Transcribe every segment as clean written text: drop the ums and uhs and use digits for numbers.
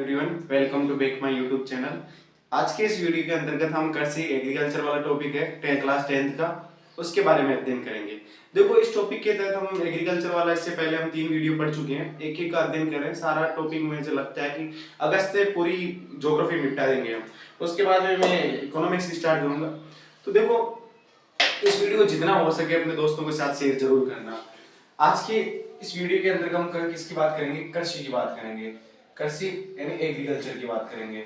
Everyone, welcome to back my YouTube channel. आज के इस वीडियो के अंतर्गत हम कृषि एग्रीकल्चर वाला टॉपिक है क्लास 10th का, उसके बारे में अध्ययन करेंगे। देखो, इस टॉपिक के तहत हम एग्रीकल्चर वाला इससे पहले हम 3 वीडियो पढ़ चुके हैं, एक एक का अध्ययन करें। सारा टॉपिक मुझे लगता है कि अगस्त से पूरी ज्योग्राफी निपटा देंगे हम। उसके बाद में मैं इकोनॉमिक्स स्टार्ट करूंगा। तो देखो, इस वीडियो को जितना हो सके अपने दोस्तों के साथ शेयर जरूर करना। आज के इस वीडियो के अंदर हम किसकी बात करेंगे? कृषि की बात करेंगे। कृषि यानी एग्रीकल्चर की बात करेंगे।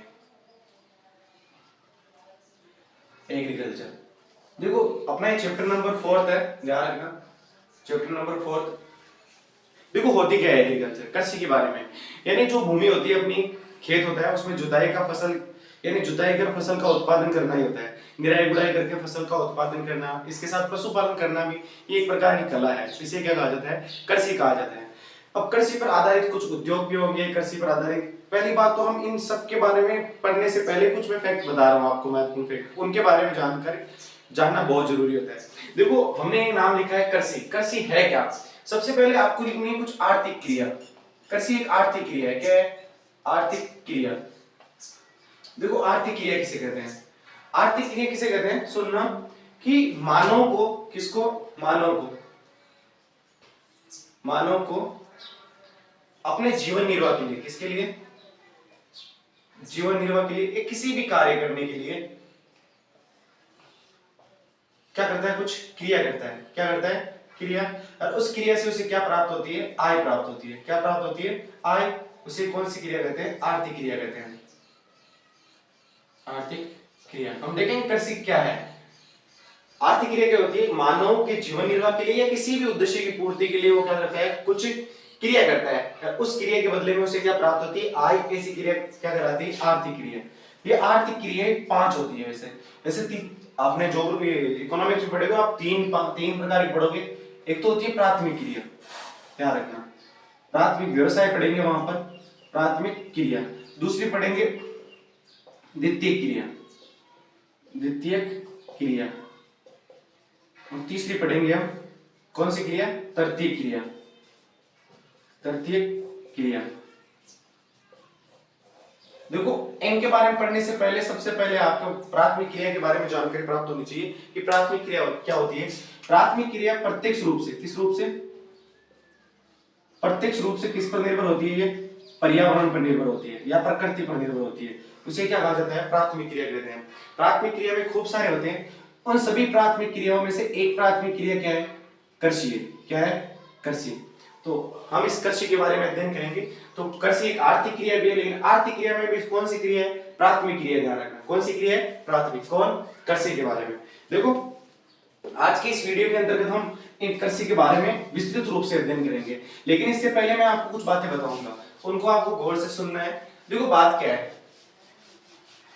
एग्रीकल्चर, देखो अपना ये चैप्टर नंबर 4 है, ध्यान रखना। Chapter number 4। देखो होती क्या है एग्रीकल्चर, कृषि के बारे में। यानी जो भूमि होती है अपनी, खेत होता है, उसमें जुताई का फसल यानी जुताई कर फसल का उत्पादन करना ही होता है। निराई गुड़ाई करके फसल का उत्पादन करना, इसके साथ पशुपालन करना भी ये एक प्रकार की कला है। इसे क्या कहा जाता है? कृषि कहा जाता है। अब कृषि पर आधारित कुछ उद्योग भी होंगे। कृषि पर आधारित, पहली बात तो हम इन सब के बारे में पढ़ने से पहले कुछ मैं फैक्ट बता रहा हूँ आपको, महत्वपूर्ण फैक्ट, उनके बारे में जानकारी जानना बहुत जरूरी होता है। देखो, हमने नाम लिखा है कृषि। कृषि है क्या? सबसे पहले आपको लिखनी है कुछ आर्थिक क्रिया। कृषि एक आर्थिक क्रिया है। क्या है? आर्थिक क्रिया। देखो, आर्थिक क्रिया किसे कहते हैं? आर्थिक क्रिया किसे कहते हैं? सुनना कि मानव को, किसको? मानव को अपने जीवन निर्वाह के लिए, किसके लिए? जीवन निर्वाह के लिए, एक किसी भी कार्य करने के लिए क्या करता है? कुछ क्रिया करता है। क्या करता है? क्रिया। और उस क्रिया से उसे क्या प्राप्त होती है? आय प्राप्त होती है। क्या प्राप्त होती है? आय। उसे कौन सी क्रिया कहते हैं? आर्थिक क्रिया कहते हैं। आर्थिक क्रिया। हम देखेंगे कृषि क्या है। आर्थिक क्रिया क्या होती है? मानव के जीवन निर्वाह के लिए या किसी भी उद्देश्य की पूर्ति के लिए वो क्या करता है? कुछ क्रिया करता है। उस क्रिया के बदले में उसे क्या प्राप्त होती है? आय। ऐसी क्रिया क्या कहलाती है? आर्थिक क्रिया। ये आर्थिक क्रियाएं 5 होती है। वैसे आपने जो इकोनॉमिक्स में पढ़ेगा, आप तीन प्रकार की पढ़ोगे। एक तो होती है प्राथमिक क्रिया, ध्यान रखना। प्राथमिक व्यवसाय पढ़ेंगे वहां पर, प्राथमिक क्रिया। दूसरी पढ़ेंगे द्वितीय क्रिया, द्वितीय क्रिया। और तीसरी पढ़ेंगे हम कौन सी क्रिया? तृतीय क्रिया, तृतीय क्रिया। देखो, इनके बारे में पढ़ने से पहले सबसे पहले आपको प्राथमिक क्रिया के बारे में जानकारी प्राप्त होनी चाहिए कि प्राथमिक क्रिया क्या होती है। प्राथमिक क्रिया प्रत्यक्ष रूप से, किस रूप से? प्रत्यक्ष रूप से किस पर निर्भर होती है? ये पर्यावरण पर निर्भर होती है या प्रकृति पर निर्भर होती है। उसे क्या कहा जाता है? प्राथमिक क्रिया कहते हैं। प्राथमिक क्रिया में खूब सारे होते हैं। उन सभी प्राथमिक क्रियाओं में से एक प्राथमिक क्रिया क्या है? कृषि है। क्या है? कृषि। तो हम इस कृषि के बारे में अध्ययन करेंगे। तो कृषि एक आर्थिक क्रिया भी है, लेकिन आर्थिक क्रिया में भी कौन सी क्रिया है? प्राथमिक क्रिया। ध्यान रखना, कौन सी क्रिया है? प्राथमिक। कौन? कृषि के बारे में। देखो, आज के इस वीडियो के अंतर्गत हम इन कृषि के बारे में विस्तृत रूप से अध्ययन करेंगे, लेकिन इससे पहले मैं आपको कुछ बातें बताऊंगा, उनको आपको गौर से सुनना है। देखो, बात क्या है,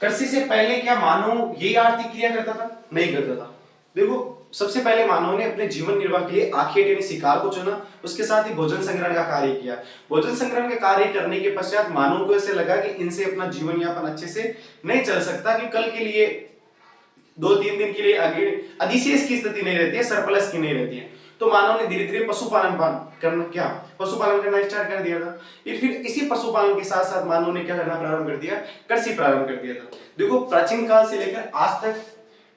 कृषि से पहले क्या मानव यही आर्थिक क्रिया करता था? नहीं करता था। देखो, सबसे पहले मानव ने अपने जीवन निर्वाह के लिए आखेट यानी शिकार को चुना, उसके साथ ही भोजन संग्रहण का कार्य किया। भोजन संग्रहण का कार्य करने के पश्चात मानव को ऐसे लगा कि इनसे अपना जीवन यापन अच्छे से नहीं चल सकता, कि कल के लिए 2-3 दिन के लिए आगे अधिशेष की स्थिति नहीं रहती है, सरप्लस की नहीं रहती है। तो मानव ने धीरे धीरे पशुपालन करना स्टार्ट कर दिया था। फिर इसी पशुपालन के साथ साथ मानव ने क्या करना प्रारंभ कर दिया? कृषि प्रारंभ कर दिया था। देखो, प्राचीन काल से लेकर आज तक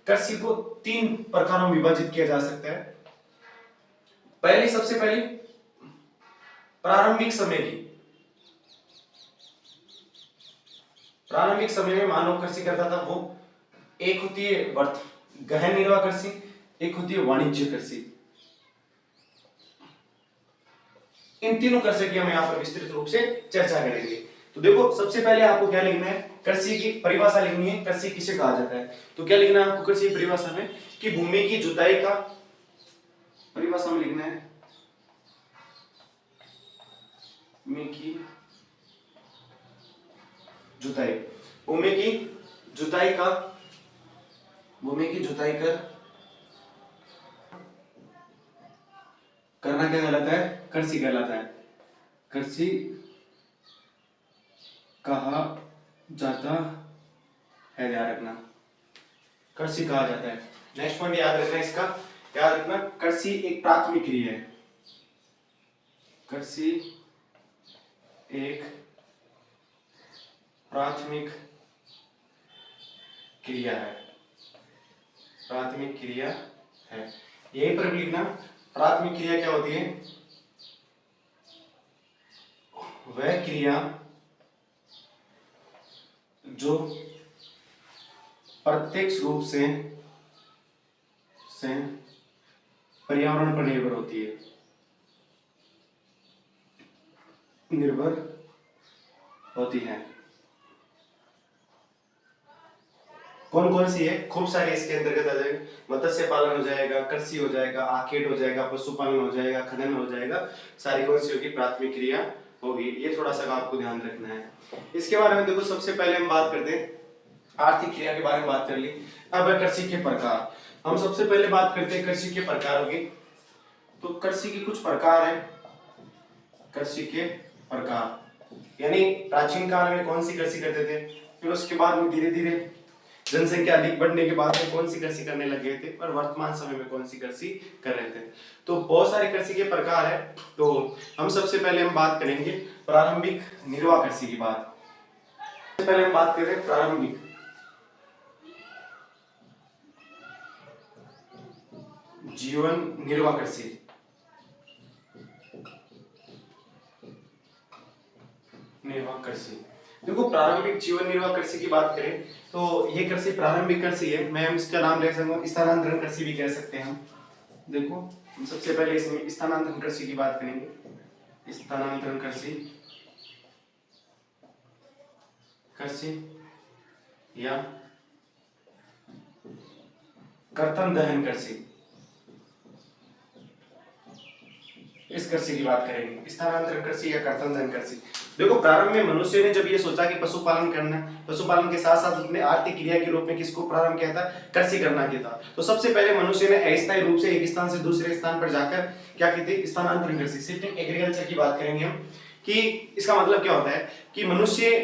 कृषि को 3 प्रकारों में विभाजित किया जा सकता है। सबसे पहली प्रारंभिक समय की, प्रारंभिक समय में मानव कृषि करता था। वो एक होती है गहन निर्वाह कृषि, एक होती है वाणिज्य कृषि। इन तीनों कृषि की हम यहाँ पर विस्तृत रूप से चर्चा करेंगे। तो देखो, सबसे पहले आपको क्या लिखना है? कृषि की परिभाषा लिखनी है। कृषि किसे कहा जाता है? तो क्या लिखना है आपको कृषि की परिभाषा में? कि भूमि की जुताई का, परिभाषा में लिखना है भूमि की जुताई, भूमि की जुताई का, भूमि की जुताई करना क्या कहलाता है? कृषि कहलाता है। कृषि कहा जाता है, ध्यान रखना, कृषि कहा जाता है। नेक्स्ट पॉइंट याद रखना, इसका याद रखना, कृषि एक प्राथमिक क्रिया है। कृषि एक प्राथमिक क्रिया है, प्राथमिक क्रिया है। यहीं पर भी लिखना, प्राथमिक क्रिया क्या होती है? वह क्रिया जो प्रत्यक्ष रूप से पर्यावरण पर निर्भर होती है, निर्भर होती है। कौन कौन सी है? खूब सारी इसके अंतर्गत आ जाएगा। मत्स्य पालन हो जाएगा, कृषि हो जाएगा, आखेट हो जाएगा, पशुपालन हो जाएगा, खनन हो जाएगा। सारी कौन सी होगी? प्राथमिक क्रिया होगी। ये थोड़ा सा आपको ध्यान रखना है। इसके बारे में देखो, सबसे पहले हम बात करते हैं आर्थिक क्रिया के बारे में बात कर ली। अब है कृषि के प्रकार। हम सबसे पहले बात करते हैं कृषि के प्रकारों की। तो कृषि के कुछ प्रकार हैं। कृषि के प्रकार यानी प्राचीन काल में कौन सी कृषि करते थे, फिर उसके बाद में धीरे धीरे जनसंख्या अधिक बढ़ने के बाद में कौन सी कृषि करने लग गए थे, और वर्तमान समय में कौन सी कृषि कर रहे थे। तो बहुत सारे कृषि के प्रकार है। तो हम सबसे पहले हम बात करेंगे प्रारंभिक निर्वाह कृषि की बात। सबसे पहले हम बात करें प्रारंभिक जीवन निर्वाह कृषि। निर्वाह कृषि, देखो प्रारंभिक जीवन निर्वाह कृषि की बात करें तो ये कृषि प्रारंभिक कृषि है। मैं इसका नाम ले सकता हूँ स्थानांतरण कृषि भी कह सकते हैं हम। देखो हम सबसे पहले इसमें स्थानांतरण कृषि की बात करेंगे। स्थानांतरण कृषि, कृषि या कर्तन दहन कृषि, इस कृषि की बात करेंगे। स्थानांतरण कृषि या कर्तन दहन कृषि। देखो प्रारंभ में मनुष्य ने जब ये सोचा कि पशुपालन करना है, पशुपालन के साथ साथ उसने आर्थिक क्रिया के रूप में किसको प्रारंभ किया था? कृषि करना किया था। तो सबसे पहले मनुष्य ने अस्थायी रूप से एक स्थान से दूसरे स्थान पर जाकर क्या की थी? स्थानांतरण कृषि, शिफ्टिंग एग्रीकल्चर की बात करेंगे हम। कि इसका मतलब क्या होता है कि मनुष्य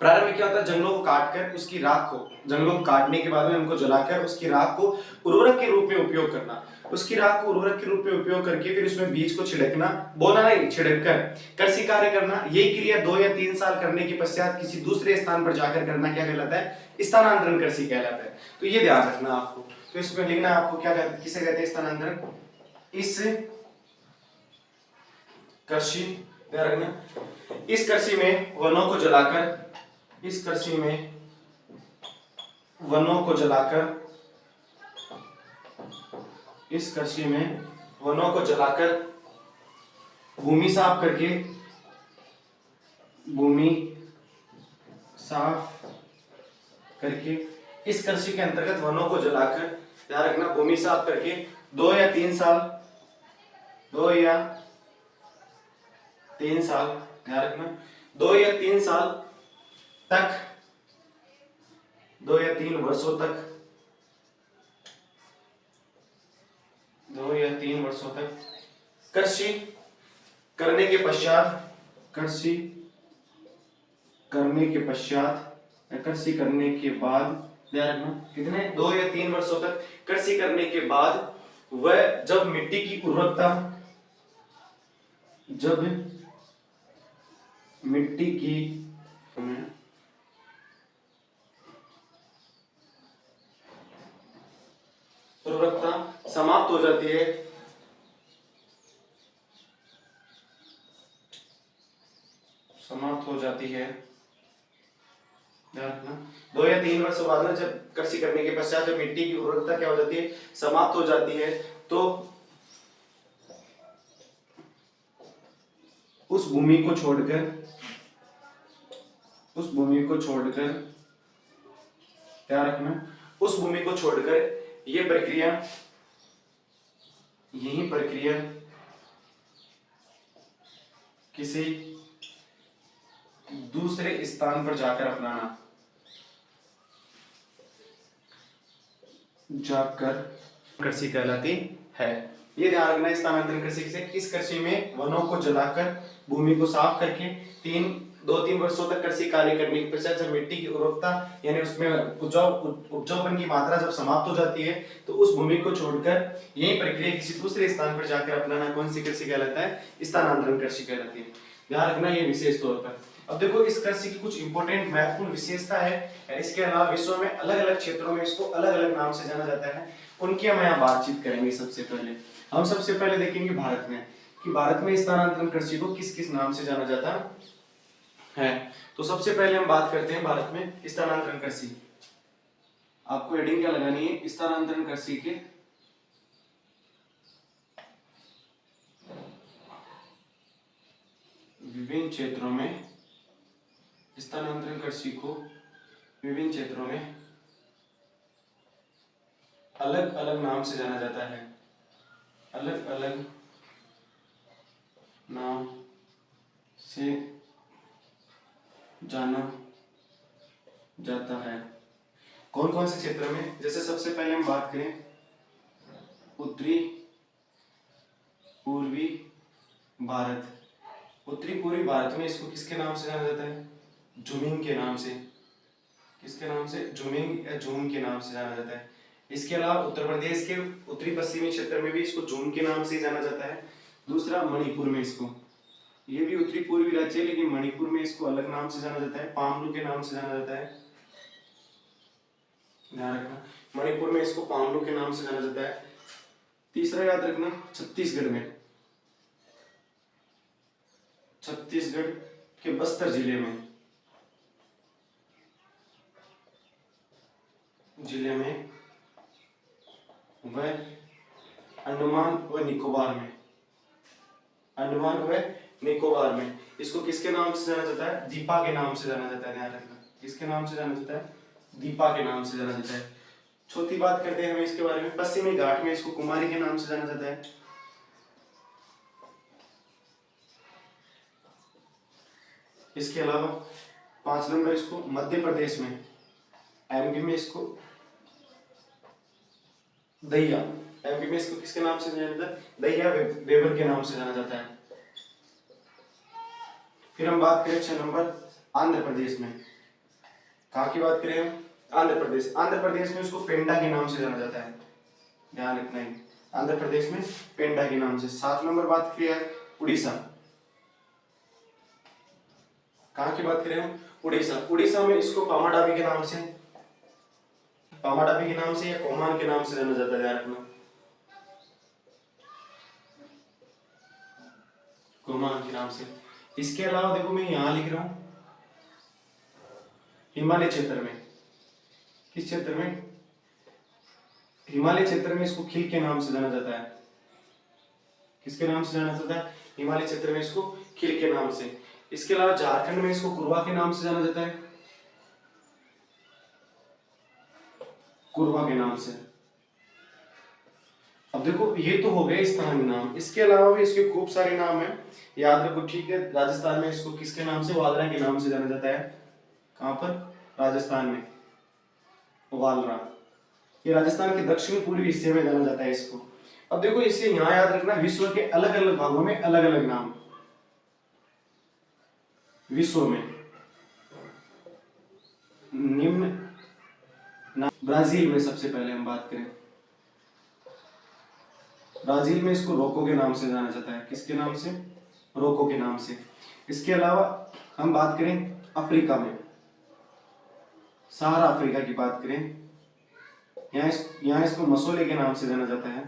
प्रारंभ में क्या होता है? जंगलों को काटकर उसकी राख को, जंगलों को काटने के बाद में उनको जलाकर उसकी राख को उर्वरक के रूप में उपयोग करना, उसकी राख को उर्वरक के रूप में उपयोग करके फिर उसमें बीज को छिड़कना, बोना नहीं, छिड़ककर कृषि कार्य करना। यही क्रिया 2 या 3 साल करने के पश्चात किसी दूसरे स्थान पर जाकर करना क्या कहलाता है? स्थानांतरण कृषि कहलाता है। तो ये ध्यान रखना आपको। तो इसमें लिखना आपको क्या कहते, किसे कहते हैं? स्थानांतरण। इस कृषि, ध्यान रखना, इस कृषि में वनों को जलाकर, इस कृषि में वनों को जलाकर, इस कृषि में वनों को जलाकर भूमि साफ करके, भूमि साफ करके, इस कृषि के अंतर्गत वनों को जलाकर, ध्यान रखना, भूमि साफ करके 2 या 3 साल, 2 या 3 साल, ध्यान रखना, 2 या 3 साल तक, 2 या 3 वर्षों तक, 2 या 3 वर्षों तक कृषि करने के पश्चात, कृषि करने के पश्चात, कृषि करने के बाद, ध्यान रखना, कितने? 2 या 3 वर्षों तक कृषि करने के बाद वह जब मिट्टी की उर्वरकता, जब मिट्टी की उर्वरकता समाप्त हो जाती है, समाप्त हो जाती है, ध्यान रखना, 2 या 3 वर्ष बाद में जब कृषि करने के पश्चात जब मिट्टी की उर्वरकता क्या हो जाती है? समाप्त हो जाती है, तो उस भूमि को छोड़कर, उस भूमि को छोड़कर, ध्यान रखना, उस भूमि को छोड़कर ये प्रक्रिया, यही प्रक्रिया किसी दूसरे स्थान पर जाकर अपनाना, जाकर कृषि कहलाती है। ये ध्यान रखना है स्थानांतरण कृषि से। इस कृषि में वनों को जलाकर भूमि को साफ करके 2-3 वर्षों तक कृषि कार्य करने के पश्चात जब मिट्टी की उर्वरकता यानी उसमें उपजाऊपन की मात्रा जब समाप्त हो जाती है, तो उस भूमि को छोड़कर यही प्रक्रिया किसी दूसरे स्थान पर जाकर अपनाना कौन सी कृषि कहलाता है? स्थानांतरण कृषि कहलाती है। ध्यान रखना ये विशेष तौर पर। अब देखो इस कृषि की कुछ इंपॉर्टेंट महत्वपूर्ण विशेषता है, इसके अलावा विश्व में अलग अलग क्षेत्रों में इसको अलग अलग नाम से जाना जाता है, उनकी हम यहाँ बातचीत करेंगे। हम सबसे पहले देखेंगे भारत में कि भारत में स्थानांतरण कृषि को किस किस नाम से जाना जाता है। तो सबसे पहले हम बात करते हैं भारत में स्थानांतरण कृषि। आपको हेडिंग क्या लगानी है, स्थानांतरण कृषि के विभिन्न क्षेत्रों में, स्थानांतरण कृषि को विभिन्न क्षेत्रों में अलग अलग नाम से जाना जाता है, अलग अलग नाम से जाना जाता है। कौन कौन से क्षेत्र में, जैसे सबसे पहले हम बात करें उत्तरी पूर्वी भारत। उत्तरी पूर्वी भारत में इसको किसके नाम से जाना जाता है, झुमिंग के नाम से। किसके नाम से, झुमिंग या झूम के नाम से जाना जाता है। इसके अलावा उत्तर प्रदेश के उत्तरी पश्चिमी क्षेत्र में भी इसको झूम के नाम से जाना जाता है। दूसरा मणिपुर में इसको, ये भी उत्तरी पूर्वी राज्य है लेकिन मणिपुर में इसको अलग नाम से जाना जाता है, पामलू के नाम से जाना जाता है, ध्यान रखना, मणिपुर में इसको पामलू के नाम से जाना जाता है। तीसरा याद रखना, छत्तीसगढ़ में, छत्तीसगढ़ के बस्तर जिले में वह अंडमान व निकोबार में, अंडमान व निकोबार में इसको किसके नाम से जाना जाता है, दीपा के नाम से जाना जाता है, ध्यान रखना, किसके नाम से जाना जाता है, दीपा के नाम से जाना जाता है। चौथी बात करते हैं हम इसके बारे में, पश्चिमी घाट में इसको कुमारी के नाम से जाना जाता है। इसके अलावा 5 नंबर इसको मध्य प्रदेश में, एमपी में इसको दहिया, एमपी में इसको किसके नाम से जाना जाता है, दहिया वेबर के नाम से जाना जाता है। फिर हम बात करें 6 नंबर आंध्र प्रदेश में, कहाँ की बात करें हम, आंध्र प्रदेश। आंध्र प्रदेश में इसको पेंडा के नाम से जाना जाता है, ध्यान रखना है, आंध्र प्रदेश में पेंडा के नाम से। 7 नंबर बात करें उड़ीसा, कहाँ की बात करें हम, उड़ीसा। उड़ीसा में इसको पामाडाबी के नाम से, पामाडाबी के नाम से या कोमान के नाम से जाना जाता है, ध्यान रखना, कोमान के नाम से। इसके अलावा देखो मैं यहां लिख रहा हूं हिमालय क्षेत्र में, किस क्षेत्र में, हिमालय क्षेत्र में इसको खिल के नाम से जाना जाता है। किसके नाम से जाना जाता है, हिमालय क्षेत्र में इसको खिल के नाम से। इसके अलावा झारखंड में इसको कुरवा के नाम से जाना जाता है, कुरवा के नाम से। अब देखो ये तो हो गए स्थानीय नाम, इसके अलावा भी इसके खूब सारे नाम हैं, याद रखो, ठीक है। राजस्थान में इसको किसके नाम से, वालरा के नाम से जाना जाता है। कहां पर, राजस्थान में वालरा, ये राजस्थान के दक्षिण पूर्वी हिस्से में जाना जाता है इसको। अब देखो इसे यहां याद रखना, विश्व के अलग अलग भागों में अलग अलग नाम, विश्व में निम्न नाम। ब्राजील में सबसे पहले हम बात करें, ब्राजील में इसको रोको के नाम से जाना जाता है, किसके नाम से, रोको के नाम से। इसके अलावा हम बात करें अफ्रीका में, सहारा अफ्रीका की बात करें, यहाँ इसको मसोले के नाम से जाना जाता है।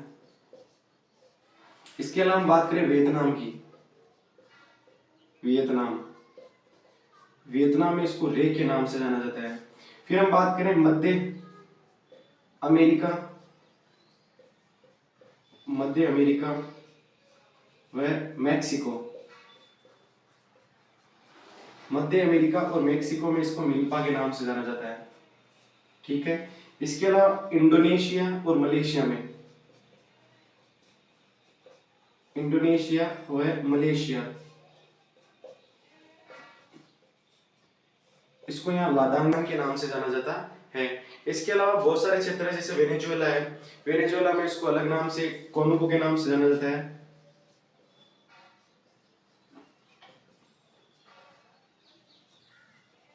इसके अलावा हम बात करें वियतनाम की, वियतनाम, वियतनाम में इसको रे के नाम से जाना जाता है। फिर हम बात करें मध्य अमेरिका, मध्य अमेरिका व मैक्सिको, मध्य अमेरिका और मैक्सिको में इसको मिल्पा के नाम से जाना जाता है, ठीक है। इसके अलावा इंडोनेशिया और मलेशिया में, इंडोनेशिया व मलेशिया, इसको यहाँ लादांगन के नाम से जाना जाता है। इसके अलावा बहुत सारे क्षेत्र है, जैसे वेनेजुएला है, वेनेजुएला में इसको अलग नाम से कोनुको के नाम से जाना जाता है।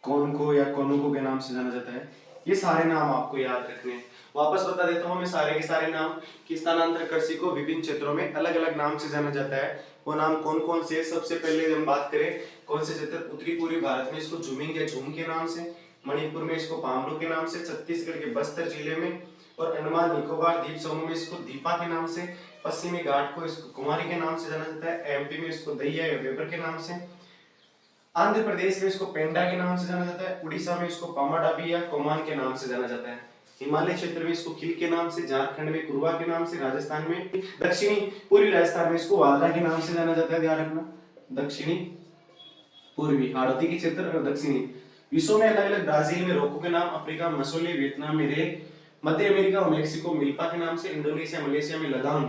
कोनको या कोनुको के नाम से जाना जाता है। ये सारे नाम आपको याद रखने हैं। वापस बता देता हूं मैं सारे के सारे नाम कि स्थानांतरण कृषि को विभिन्न क्षेत्रों में अलग अलग नाम से जाना जाता है। वो नाम कौन कौन से, सबसे पहले हम बात करें कौन से क्षेत्र? उत्तरी पूर्वी भारत में इसको झुमिंग या झूम के नाम से, मणिपुर में इसको पामरू के नाम से, छत्तीसगढ़ के बस्तर जिले में और अंडमान निकोबार द्वीप समूह में इसको दीपा के नाम से, पश्चिमी घाट को इसको कुमारी के नाम से जाना जाता है, एमपी में इसको दैया या वेबर के नाम से, आंध्र प्रदेश में इसको पेंडा के नाम से जाना जाता है, उड़ीसा में इसको पामाडाबी या कोमान के नाम से जाना जाता है, हिमालय क्षेत्र में इसको खिल के नाम से, झारखंड में कुरवा के नाम से, राजस्थान में, दक्षिणी पूर्वी राजस्थान में इसको वालरा के नाम से जाना जाता है, ध्यान रखना, दक्षिणी पूर्वी हाड़ौती के क्षेत्र और दक्षिणी। विश्व में अलग अलग, ब्राजील में रोको के नाम, अफ्रीका में मसोले, वियतनाम में रे, मध्य अमेरिका और मेक्सिको मिल्पा के नाम से, इंडोनेशिया मलेशिया में लदान,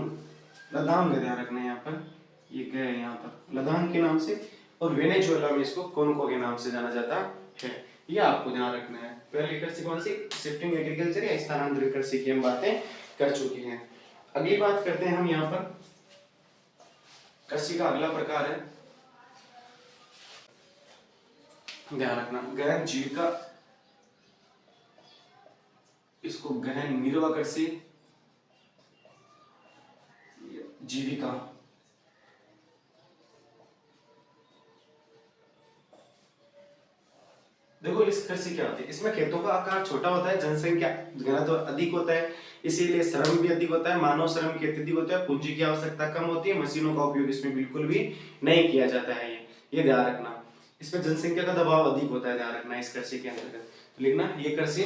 लदान का ध्यान रखना है यहाँ पर, ये क्या है यहाँ पर लदान के नाम से, और वेनेजुएला में इसको कोनको के नाम से जाना जाता है। ये आपको ध्यान रखना है। पहली कृषि कौन सी? शिफ्टिंग एग्रीकल्चर या स्थानांतरित कृषि की हम बातें कर चुके हैं। अगली बात करते हैं हम यहाँ पर, कृषि का अगला प्रकार है, ध्यान रखना, गहन जीविका, इसको गहन निर्वाह कृषि, जीविका। देखो इस कृषि क्या होती है, इसमें खेतों का आकार छोटा होता है, जनसंख्या घनत्व अधिक होता है, इसीलिए श्रम भी अधिक होता है, मानव श्रम की अत्यधिक होता है, पूंजी की आवश्यकता कम होती है, मशीनों का उपयोग इसमें बिल्कुल भी नहीं किया जाता है। ये ध्यान रखना। इसमें जनसंख्या का दबाव अधिक होता है, ध्यान रखना इस कृषि के अंतर्गत। तो लिखना, ये कृषि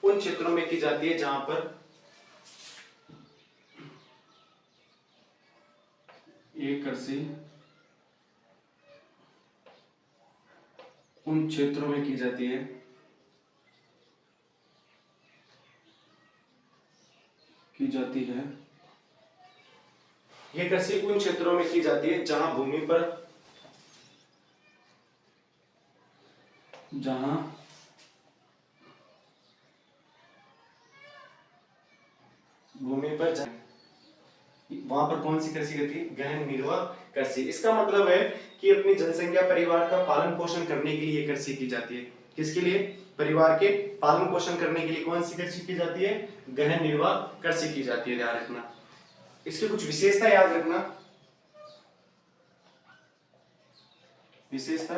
उन क्षेत्रों में की जाती है जहां पर ये कृषि उन क्षेत्रों में की जाती है ये कृषि उन क्षेत्रों में की जाती है जहां भूमि पर वहां पर कौन सी कृषि होती है? गहन निर्वाह कृषि। इसका मतलब है कि अपनी जनसंख्या परिवार का पालन पोषण करने के लिए कृषि की जाती है। किसके लिए? परिवार के पालन पोषण करने के लिए कौन सी कृषि की जाती है? गहन निर्वाह कृषि की जाती है, ध्यान रखना। इसकी कुछ विशेषता याद रखना, विशेषता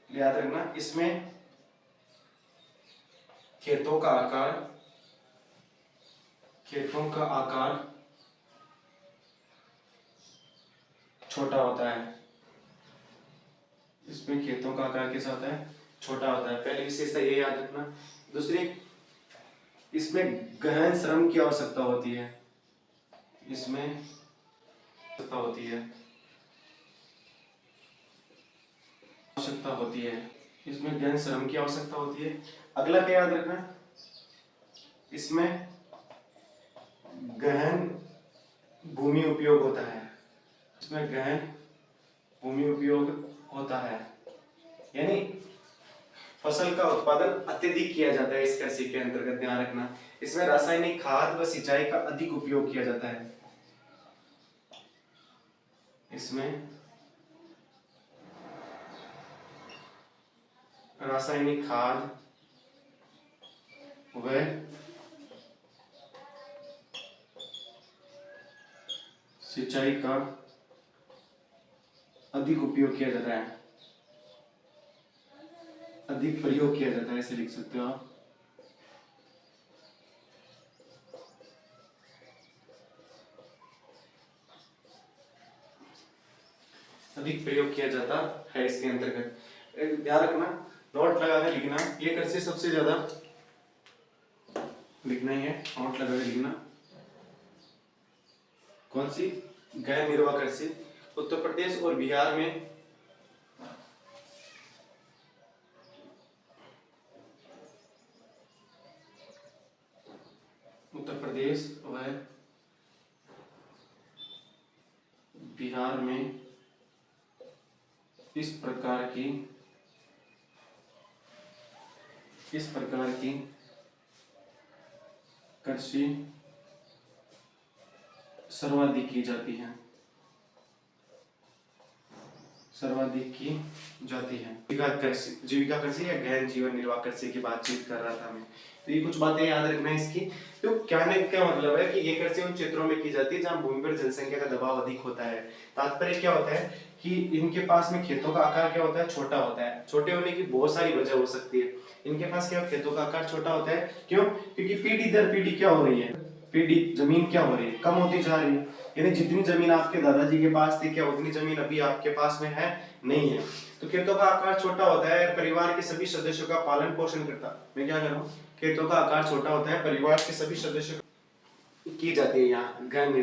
याद रखना। इसमें खेतों का आकार छोटा होता है। इसमें खेतों का आकार कैसा होता है? छोटा होता है। पहली विशेषता ये याद रखना। दूसरी, इसमें गहन श्रम की आवश्यकता होती है। इसमें आवश्यकता होती है, इसमें गहन श्रम की आवश्यकता होती है। अगला क्या याद रखना? इसमें गहन भूमि उपयोग होता है। इसमें गहन भूमि उपयोग होता है, यानी फसल का उत्पादन अत्यधिक किया जाता है इस कृषि के अंतर्गत, ध्यान रखना। इसमें रासायनिक खाद व सिंचाई का अधिक उपयोग किया जाता है। इसमें रासायनिक खाद व सिंचाई का अधिक उपयोग किया जाता है, अधिक प्रयोग किया जाता है, ऐसे लिख सकते हो आप। अधिक प्रयोग किया जाता है इसके अंतर्गत, ध्यान रखना, नोट लगा कर लिखना। ये कृषि सबसे ज्यादा लिखना ही है, नोट लगा कर लिखना। कौन सी? गहन निर्वाह कृषि। उत्तर प्रदेश और बिहार में इस प्रकार की कृषि सर्वाधिक की जाती है, जीविका कृषि या गहन जीवन निर्वाह कृषि की बातचीत कर रहा था मैं। तो ये कुछ बातें याद रखना है इसकी। तो क्या मतलब है कि ये कृषि उन क्षेत्रों में की जाती है जहां भूमि पर जनसंख्या का दबाव अधिक होता है। तात्पर्य क्या होता है कि इनके पास में खेतों का आकार क्या होता है, छोटा होता है। छोटे होने की बहुत सारी वजह हो सकती है। इनके पास क्या खेतों का आकार छोटा होता है, क्यों? क्योंकि पीढ़ी दर पीढ़ी क्या हो रही है, पीढ़ी जमीन क्या हो रही है, कम होती जा रही है। यानी जितनी जमीन आपके दादाजी के पास थी, क्या उतनी जमीन अभी आपके पास में है? नहीं है। तो खेतों का आकार छोटा होता है, परिवार के सभी सदस्यों का पालन पोषण करता। मैं क्या कर रहा हूँ, खेतों का आकार छोटा होता है, परिवार के सभी सदस्यों की जाती है यहाँ गृह निर्वाह